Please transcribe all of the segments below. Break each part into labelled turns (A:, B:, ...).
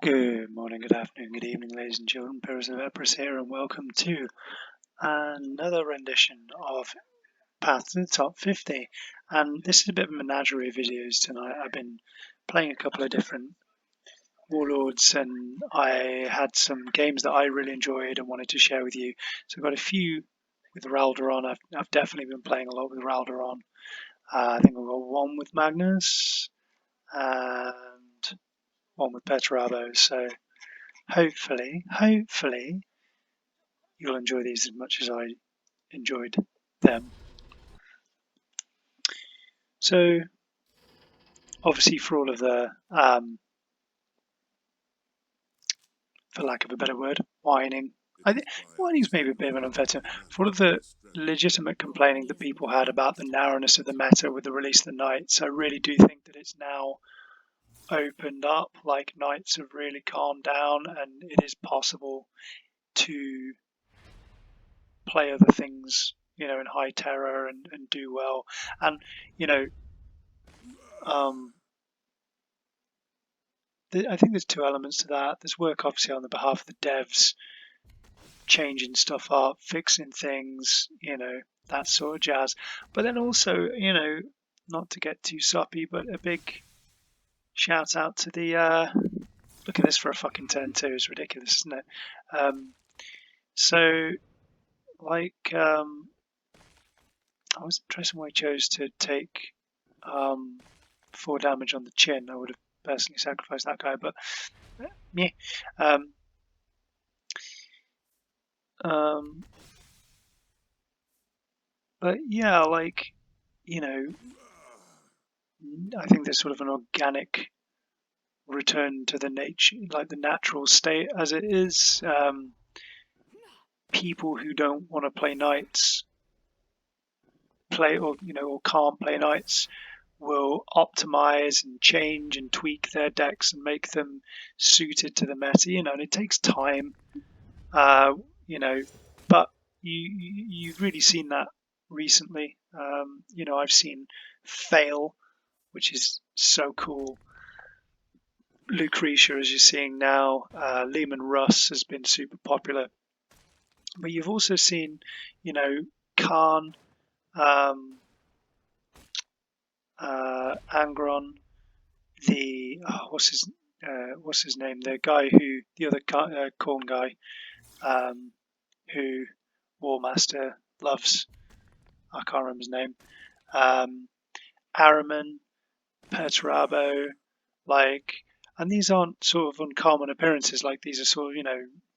A: Good morning, good afternoon, good evening, ladies and children. Perturabo here, and welcome to another rendition of Path to the Top 50. And this is a bit of a menagerie of videos tonight. I've been playing a couple of different warlords, and I had some games that I really enjoyed and wanted to share with you. So I've got a few with Raldoron. I've definitely been playing a lot with Raldoron. I think I've got one with Magnus and one with Perturabo. So hopefully you'll enjoy these as much as I enjoyed them. So obviously for all of the for lack of a better word, whining, I think whining's maybe a bit of an unfair term. For all of the legitimate complaining that people had about the narrowness of the meta with the release of the knights, I really do think that it's now opened up. Like, knights have really calmed down, and it is possible to play other things, in high terror and do well. And I think there's two elements to that. There's work obviously on the behalf of the devs, changing stuff up, fixing things, that sort of jazz. But then also, not to get too soppy, but a big shout out to the look at this for a fucking turn 2. It's ridiculous, isn't it? So like I was interested why I chose to take 4 damage on the chin. I would have personally sacrificed that guy, but yeah. But yeah, like, I think there's sort of an organic return to the nature, like the natural state as it is. People who don't want to play knights or can't play knights will optimize and change and tweak their decks and make them suited to the meta, and it takes time, but you've really seen that recently. I've seen fail, which is so cool. Lucretia, as you're seeing now, Leman Russ has been super popular, but you've also seen, Khan, Angron, the what's his name? The other corn guy, who Warmaster loves. I can't remember his name. Araman, Perturabo, and these aren't sort of uncommon appearances. Like, these are sort of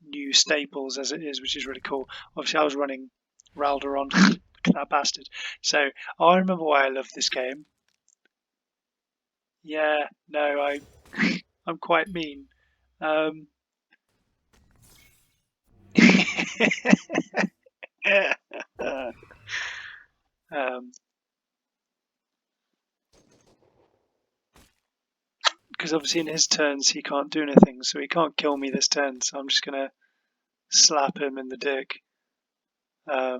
A: new staples as it is, which is really cool. Obviously, I was running Raldoron. Look at that bastard. So I remember why I love this game. Yeah, no, I'm quite mean. Because obviously in his turns he can't do anything, so he can't kill me this turn, so I'm just gonna slap him in the dick. So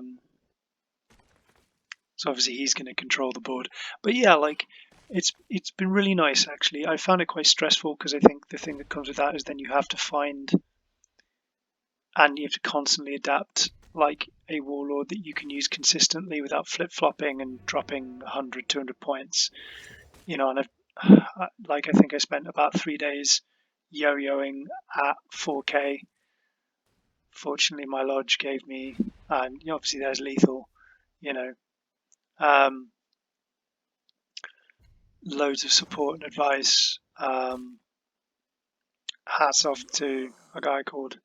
A: obviously he's gonna control the board. But yeah, like, it's been really nice actually. I found it quite stressful because I think the thing that comes with that is then you have to find and you have to constantly adapt like a warlord that you can use consistently without flip-flopping and dropping 100, 200 points. And I think I spent about 3 days yo-yoing at 4k. Fortunately, my lodge gave me, and obviously there's lethal, loads of support and advice. Hats off to a guy called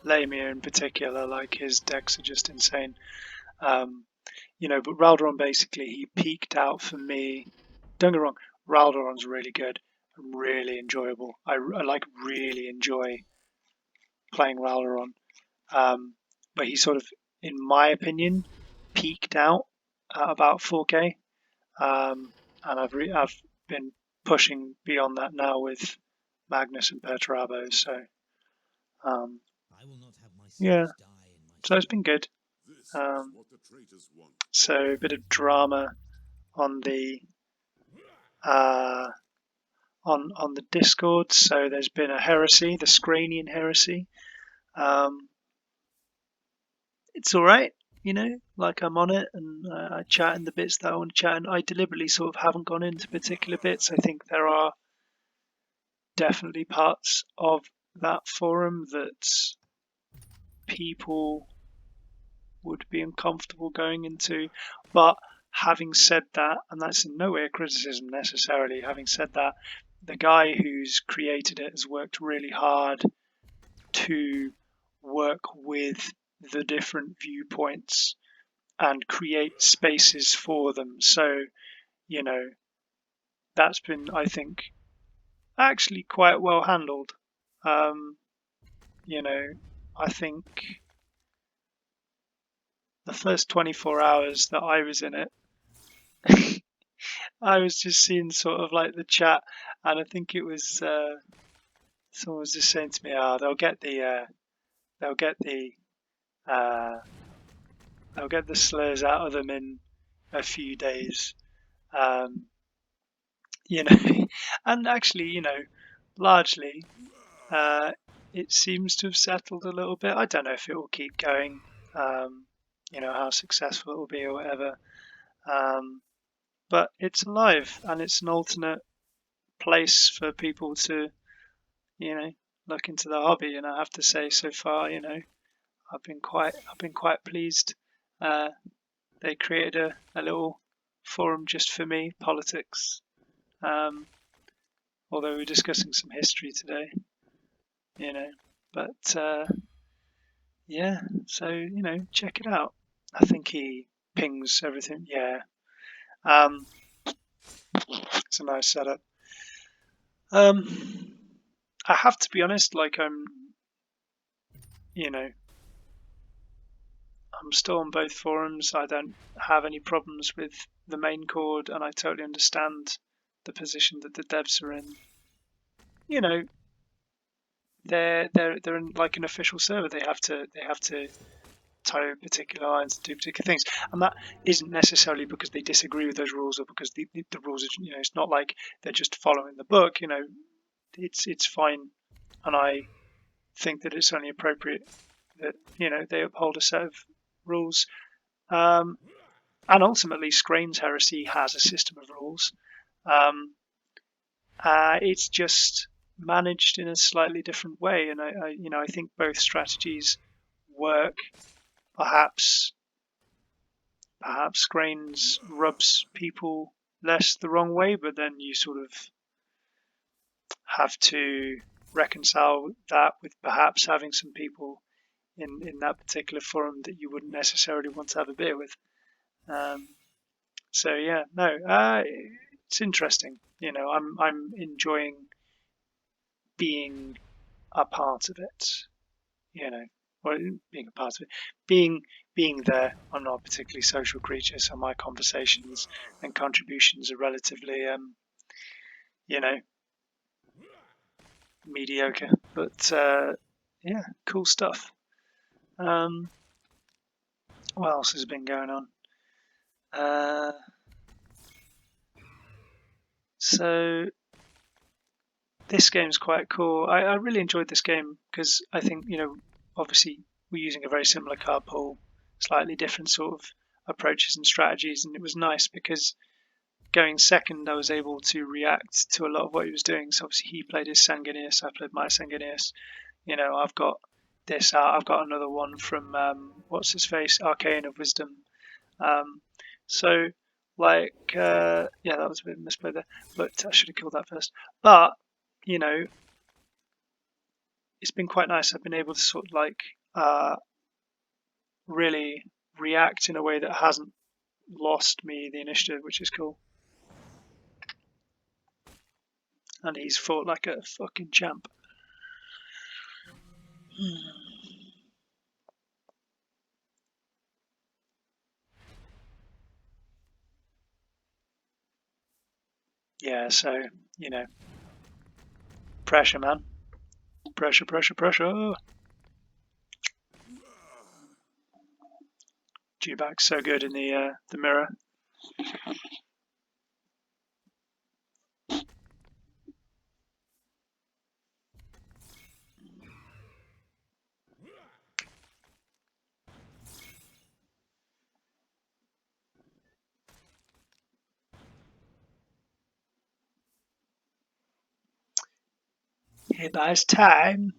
A: Lamia in particular. Like, his decks are just insane. But Raldoron, basically, he peaked out for me. Don't get me wrong, Raldoron's really good and really enjoyable. I really enjoy playing Raldoron. But he sort of, in my opinion, peaked out at about 4k. And I've been pushing beyond that now with Magnus and Perturabo. So yeah, so it's been good. So a bit of drama on the on the Discord. So there's been a heresy, the Scranian heresy. It's all right, like I'm on it and I chat in the bits that I want to chat, and I deliberately sort of haven't gone into particular bits. I think there are definitely parts of that forum that people would be uncomfortable going into. But having said that, and that's in no way a criticism necessarily, having said that, the guy who's created it has worked really hard to work with the different viewpoints and create spaces for them. So, that's been, I think, actually quite well handled. I think the first 24 hours that I was in it, I was just seeing sort of like the chat, and I think it was someone was just saying to me, "Oh, they'll get the uh, they'll get the slurs out of them in a few days," um, and actually, largely, it seems to have settled a little bit. I don't know if it will keep going, how successful it will be or whatever. But it's alive, and it's an alternate place for people to, look into the hobby. And I have to say, so far, I've been quite pleased. They created a little forum just for me, politics. Although we're discussing some history today, but yeah. So check it out. I think he pings everything. Yeah. It's a nice setup. I have to be honest, like I'm still on both forums. I don't have any problems with the main chord, and I totally understand the position that the devs are in. They're in like an official server. They have to toe particular lines and do particular things, and that isn't necessarily because they disagree with those rules or because the rules are, it's not like they're just following the book. It's fine, and I think that it's only appropriate that they uphold a set of rules. And ultimately, Scrane's heresy has a system of rules. It's just managed in a slightly different way, and I think both strategies work. Perhaps Scrane's rubs people less the wrong way, but then you sort of have to reconcile that with perhaps having some people in that particular forum that you wouldn't necessarily want to have a beer with. So yeah, no, it's interesting. I'm enjoying being a part of it. Or being a part of it, being there. I'm not a particularly social creature, so my conversations and contributions are relatively, mediocre. But yeah, cool stuff. What else has been going on? So this game's quite cool. I really enjoyed this game because I think, obviously we're using a very similar card pool, slightly different sort of approaches and strategies, and it was nice because going second, I was able to react to a lot of what he was doing. So obviously he played his Sanguinius, I played my Sanguinius. I've got this out. I've got another one from what's his face, Arcane of Wisdom. So like yeah, that was a bit of a misplay there, but I should have killed that first. But it's been quite nice. I've been able to sort of like really react in a way that hasn't lost me the initiative, which is cool. And he's fought like a fucking champ. Yeah, so, pressure, man. Pressure, pressure, pressure. G-Back's so good in the mirror. It buys time.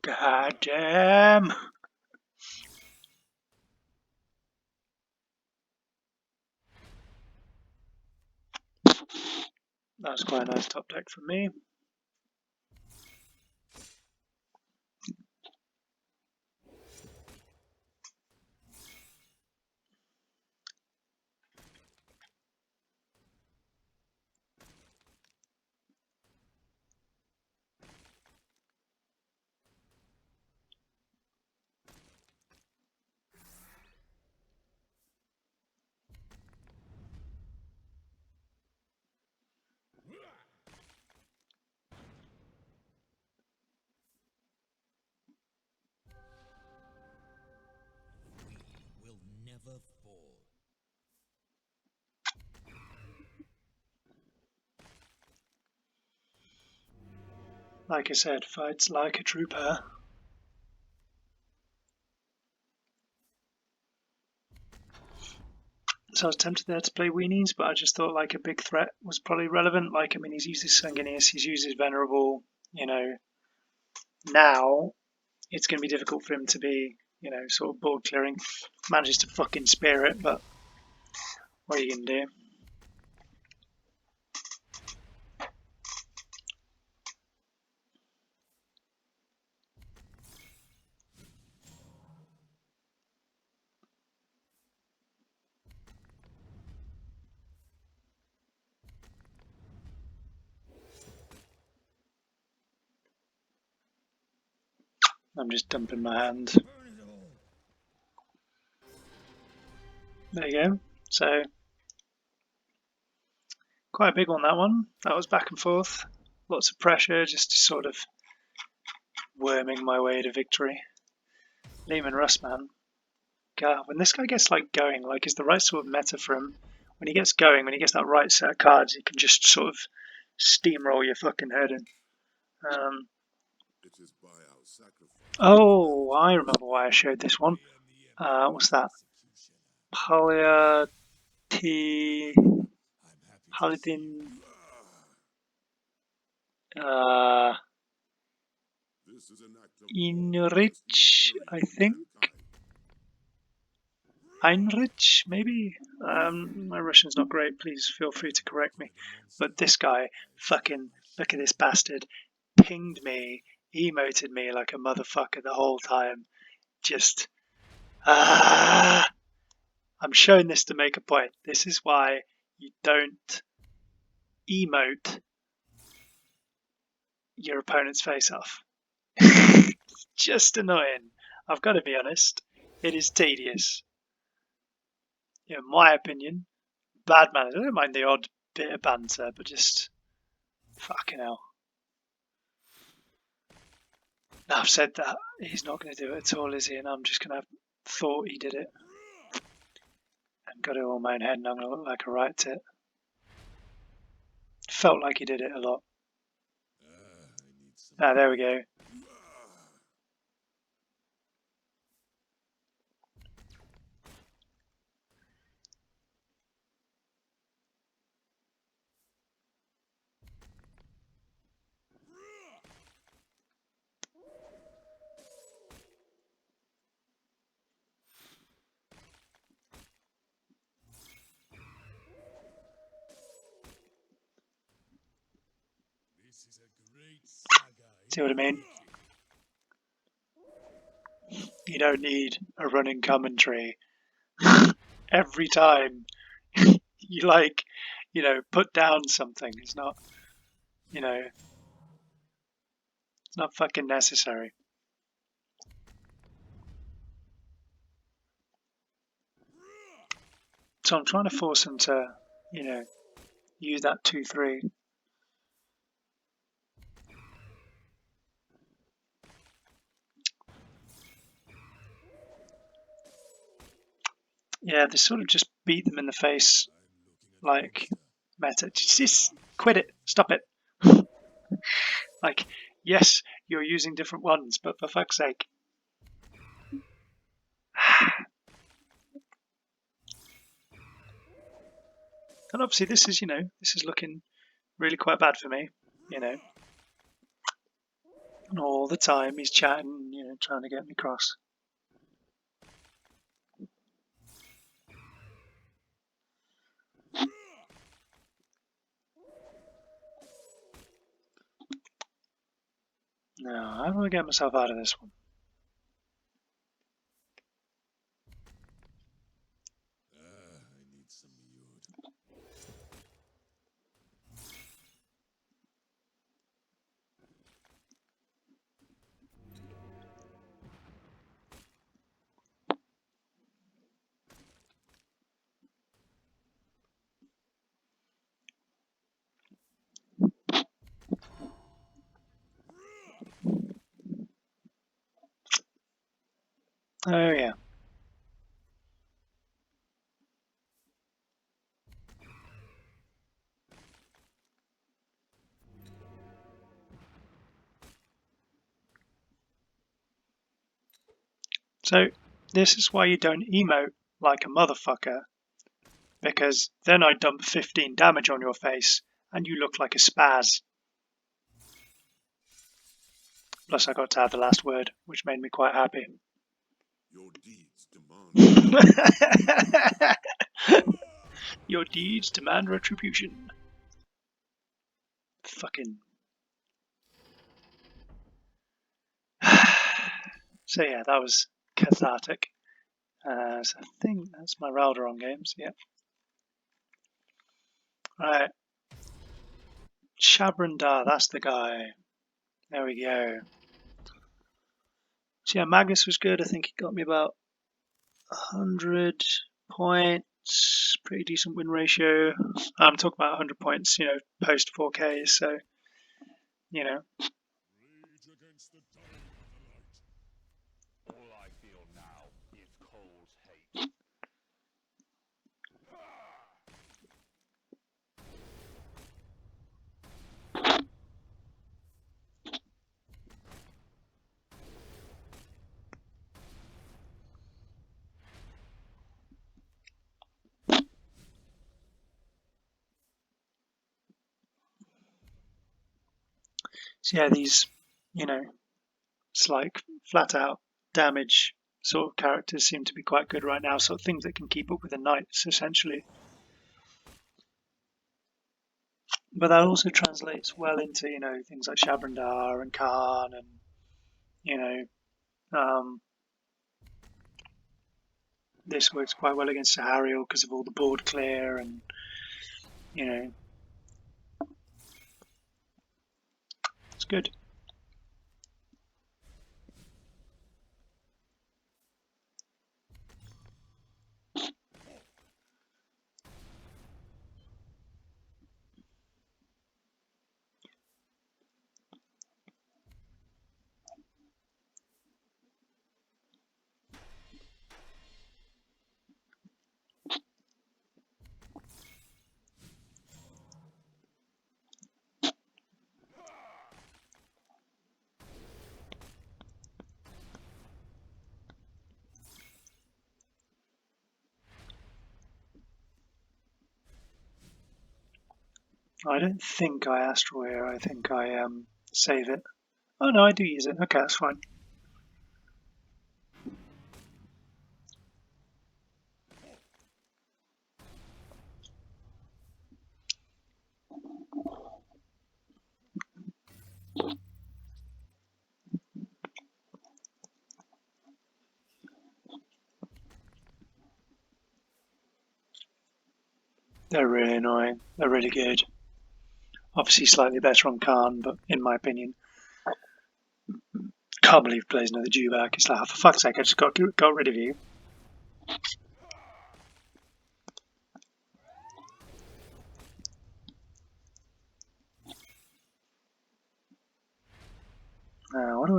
A: God damn. That was quite a nice top deck for me.
B: We will never fall.
A: Like I said, fights like a trooper. So I was tempted there to play Weenies, but I just thought like a big threat was probably relevant. Like, I mean, he's used his Sanguinius, he's used his Venerable, you know. Now, it's going to be difficult for him to be, you know, sort of board clearing. Manages to fucking spear it, but what are you going to do? I'm just dumping my hand. There you go. So, quite a big one, that one. That was back and forth. Lots of pressure, just sort of worming my way to victory. Leman Russ, man. God, when this guy gets like going, like is the right sort of meta for him. When he gets going, when he gets that right set of cards, he can just sort of steamroll your fucking head in. Oh, I remember why I showed this one. What's that? Paladin. Inrich, I think. Heinrich, maybe? My Russian's not great, please feel free to correct me. But this guy, fucking, look at this bastard, pinged me, emoted me like a motherfucker the whole time. Just, I'm showing this to make a point. This is why you don't emote your opponent's face off. Just annoying. I've got to be honest. It is tedious. In my opinion, bad manners. I don't mind the odd bit of banter, but just fucking hell. Now I've said that, he's not going to do it at all, is he? And I'm just going to have thought he did it. And got it all in my own head, and I'm going to look like a right tit. Felt like he did it a lot. Ah, there we go. See what I mean? You don't need a running commentary every time you like, you know, put down something. It's not, you know, it's not fucking necessary. So I'm trying to force him to, you know, use that 2-3. Yeah, they sort of just beat them in the face, like, meta. Just quit it, stop it. Like, yes, you're using different ones, but for fuck's sake. And obviously this is, this is looking really quite bad for me, And all the time he's chatting, trying to get me cross. No, I'm going to get myself out of this one.
B: I need some yod.
A: Oh yeah. So this is why you don't emote like a motherfucker, because then I dump 15 damage on your face and you look like a spaz. Plus I got to have the last word, which made me quite happy.
B: Your deeds demand.
A: Your deeds demand retribution. Fucking. So yeah, that was cathartic. So I think that's my Raldoron games. Yeah. Right. Shabran Darr, that's the guy. There we go. So yeah, Magnus was good. I think he got me about 100 points. Pretty decent win ratio. I'm talking about 100 points, post 4K. So,
B: Rage against the dying of the light. All I feel now is Cole's hate.
A: so yeah, these, it's like flat out damage sort of characters seem to be quite good right now. Sort of things that can keep up with the knights, essentially. But that also translates well into, things like Shabran Darr and Khan and, this works quite well against Sahariel because of all the board clear and, it's good. I don't think I Astral here. I think I save it. Oh no, I do use it. Okay, that's fine. They're really annoying. They're really good. Obviously slightly better on Khan, but in my opinion, can't believe he plays another Dewback. It's like, oh, for fuck's sake, I just got rid of you.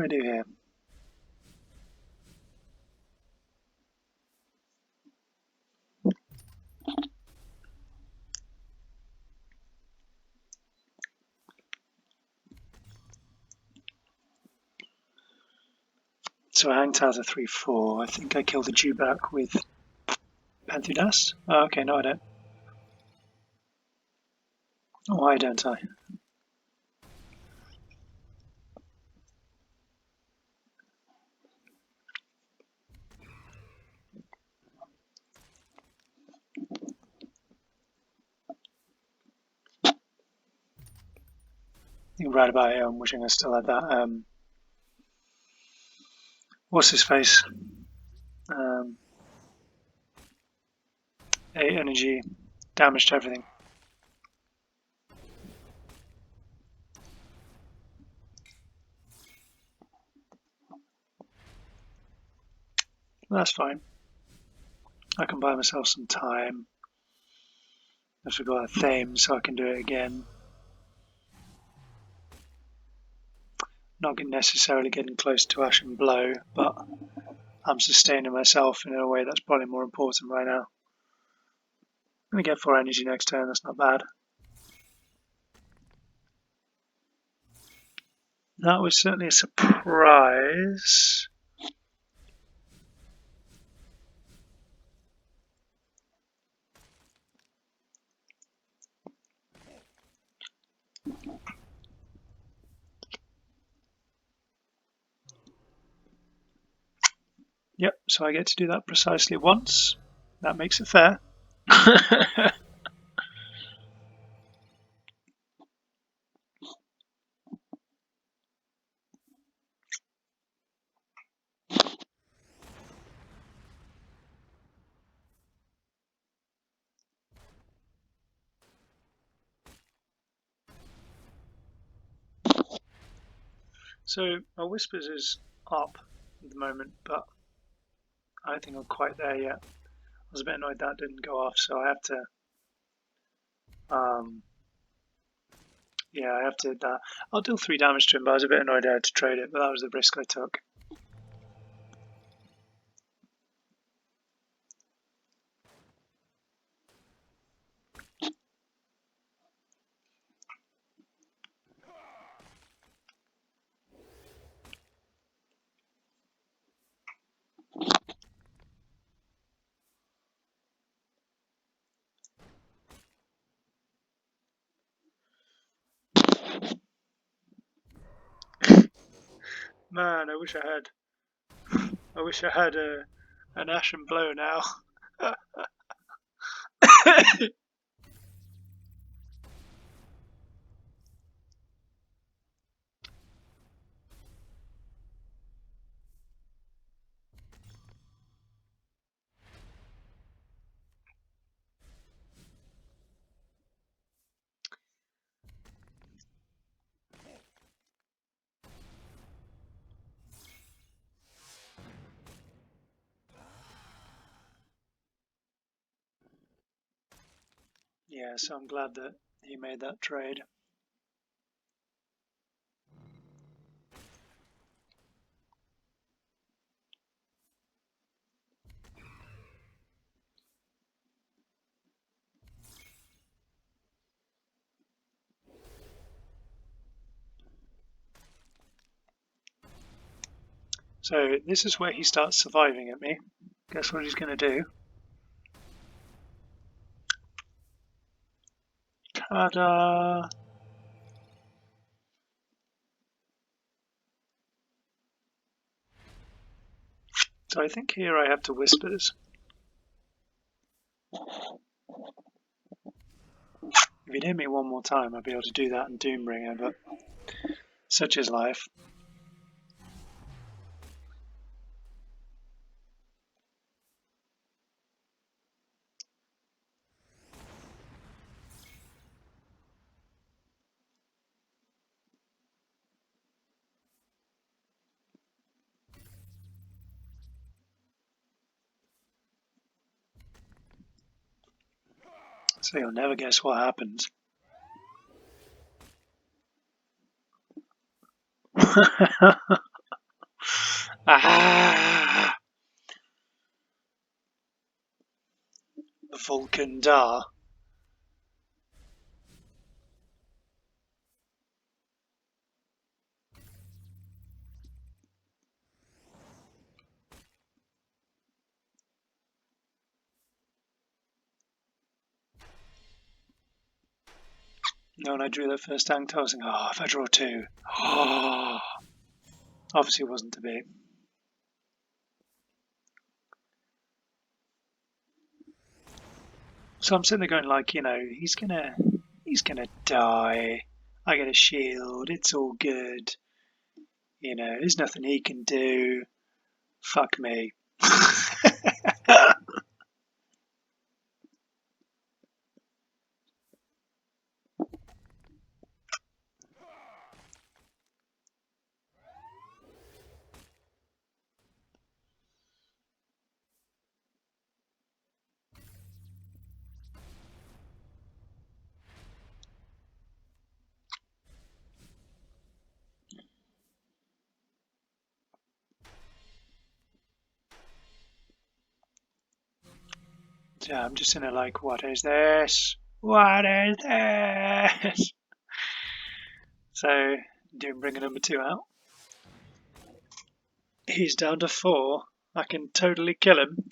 A: do I do here? So I hang Taz a 3-4. I think I killed the Dewback with Perturabo. Oh, okay, no I don't. Why don't I? I think right about here I'm wishing I still had that, what's his face? 8 energy, damage to everything. That's fine. I can buy myself some time. I've forgot a theme, so I can do it again. Not necessarily getting close to Ash and Blow, but I'm sustaining myself in a way that's probably more important right now. I'm going to get 4 energy next turn, that's not bad. That was certainly a surprise. Yep, so I get to do that precisely once. That makes it fair. So my Whispers is up at the moment, but I don't think I'm quite there yet. I was a bit annoyed that didn't go off, so I have to yeah, I have to hit that. I'll deal 3 damage to him, but I was a bit annoyed I had to trade it, but that was the risk I took. Man, I wish I had an Ashen Blow now. Yeah, so I'm glad that he made that trade. So this is where he starts surviving at me. Guess what he's going to do? Ta-da! So I think here I have to Whispers. If he'd hit me one more time, I'd be able to do that in Doombringer, but such is life. So you'll never guess what happens. Ah! The Vulcan Darr. No, when I drew that first tank, I was thinking, oh, if I draw two. Oh. Obviously, it wasn't to be. So I'm sitting there going, like, you know, he's gonna die. I get a shield. It's all good. You know, there's nothing he can do. Fuck me. Yeah, I'm just in there like, what is this? What is this? So, doing bringer number 2 out. He's down to 4. I can totally kill him.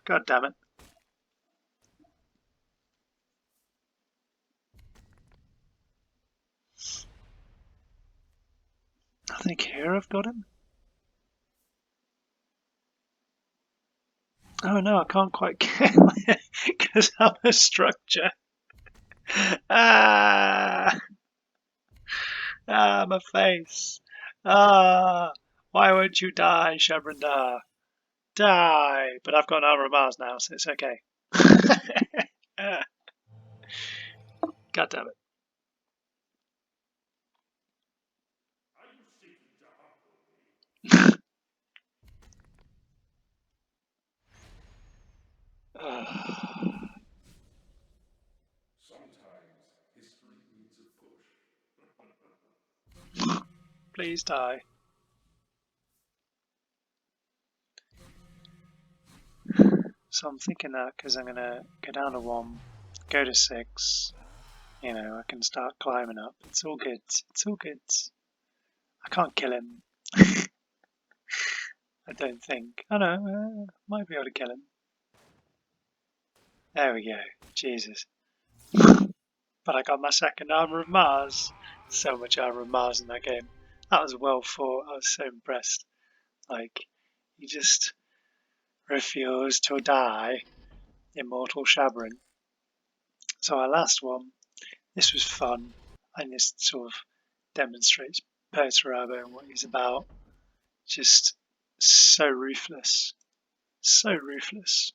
A: God damn it. I think here I've got him. Oh no, I can't quite kill it because I'm a structure. Ah! Ah, my face. Ah! Why won't you die, Shabran Darr? Die! But I've got an armor of Mars now, so it's okay. God damn it.
B: Sometimes history needs a push.
A: Please die. So I'm thinking that because I'm going to go down to 1, go to 6. You know, I can start climbing up. It's all good. It's all good. I can't kill him. I don't think. I know, might be able to kill him. There we go. Jesus. But I got my second armor of Mars. So much armor of Mars in that game. That was well fought. I was so impressed. Like, he just refused to die. Immortal Shabran. So our last one, this was fun. And this sort of demonstrates Perturabo and what he's about. Just so ruthless. So ruthless.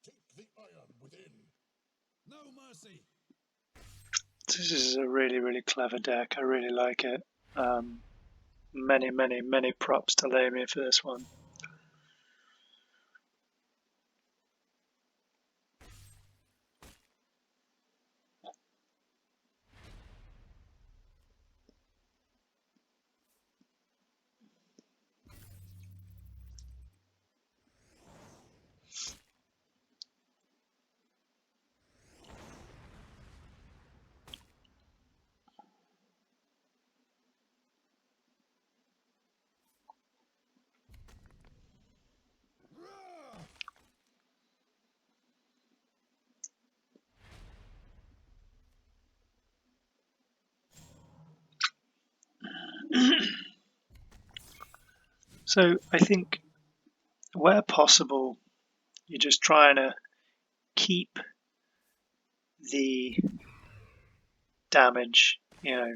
B: Take the iron within. No mercy.
A: This is a really, really clever deck. I really like it. Many, many, many props to Leman for this one. So I think where possible, you're just trying to keep the damage, you know,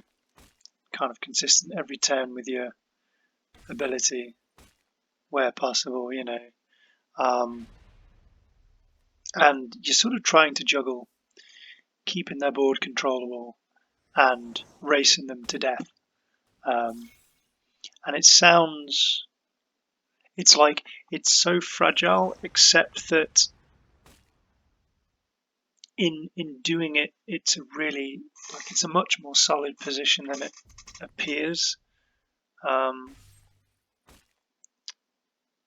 A: kind of consistent every turn with your ability where possible, you know. And you're sort of trying to juggle keeping their board controllable and racing them to death. And it sounds It's like it's so fragile, except that in doing it, it's a much more solid position than it appears.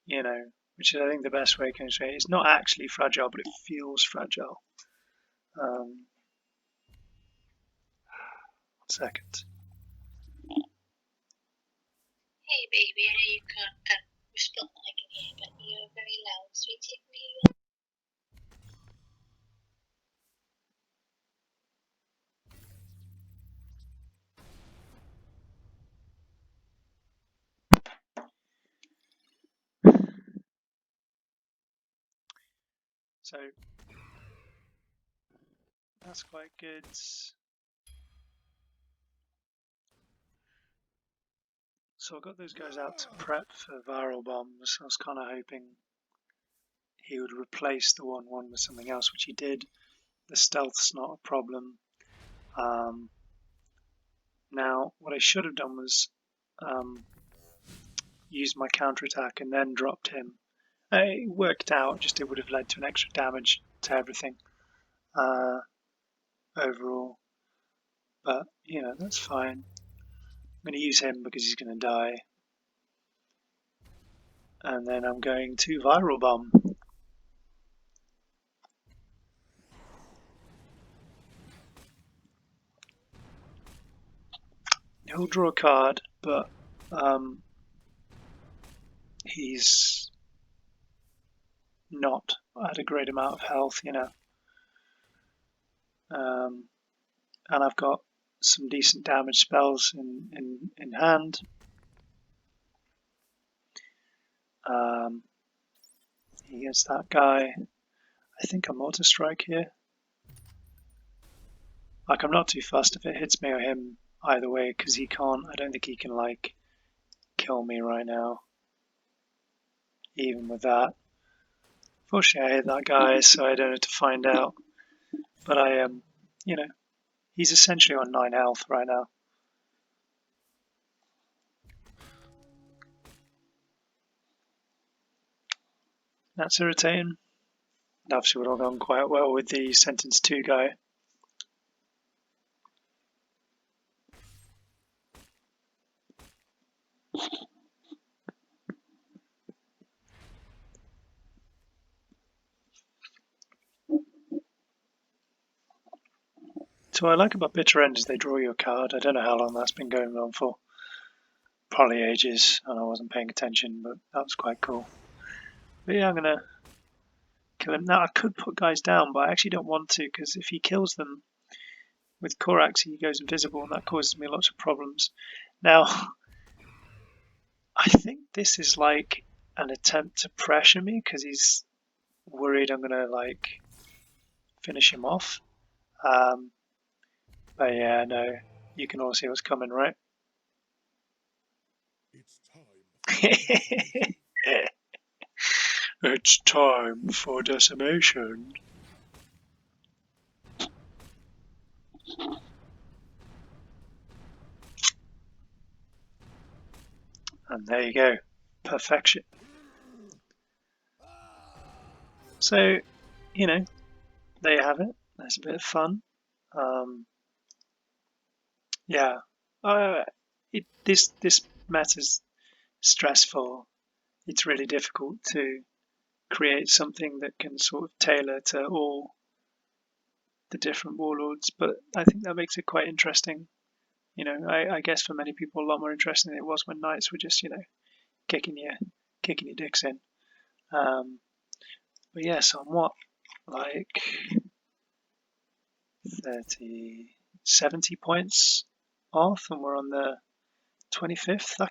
A: You know, which is I think the best way I can say it. It's not actually fragile, but it feels fragile. 1 second.
C: Hey baby, I know you can't respond I can hear, but you're very loud, sweetie.
A: So that's quite good. So I got those guys out to prep for viral bombs. I was kind of hoping he would replace the 1/1 with something else, which he did. The stealth's not a problem. Now, what I should have done was used my counterattack and then dropped him. It worked out, just it would have led to an extra damage to everything overall. But, you know, that's fine. I'm going to use him because he's going to die. And then I'm going to viral bomb. He'll draw a card, but he's not at a great amount of health, you know. And I've got some decent damage spells in hand. He gets that guy. I think I'm auto strike here. Like, I'm not too fussed if it hits me or him either way, because he can't, I don't think he can, like, kill me right now. Even with that. Fortunately, I hit that guy, so I don't have to find out. But I am, you know, he's essentially on 9 health right now. That's irritating. Obviously would have gone quite well with the sentence 2 guy. So what I like about Bitter End is they draw you a card. I don't know how long that's been going on for. Probably ages, and I wasn't paying attention, but that was quite cool. But yeah, I'm going to kill him. Now, I could put guys down, but I actually don't want to, because if he kills them with Corax, he goes invisible, and that causes me lots of problems. Now, I think this is like an attempt to pressure me, because he's worried I'm going to, like, finish him off. But yeah, no, you can all see what's coming, right?
B: It's time.
A: It's time for decimation. And there you go, perfection. So, you know, there you have it. That's a bit of fun. Yeah, this matter's stressful. It's really difficult to create something that can sort of tailor to all the different warlords, but I think that makes it quite interesting. You know, I guess for many people a lot more interesting than it was when knights were just, you know, kicking your dicks in. But yeah, so I'm what, like 30, 70 points off, and we're on the 25th. I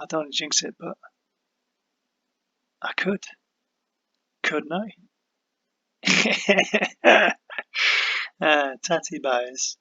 A: don't want to jinx it, but I couldn't I? Tatty buys.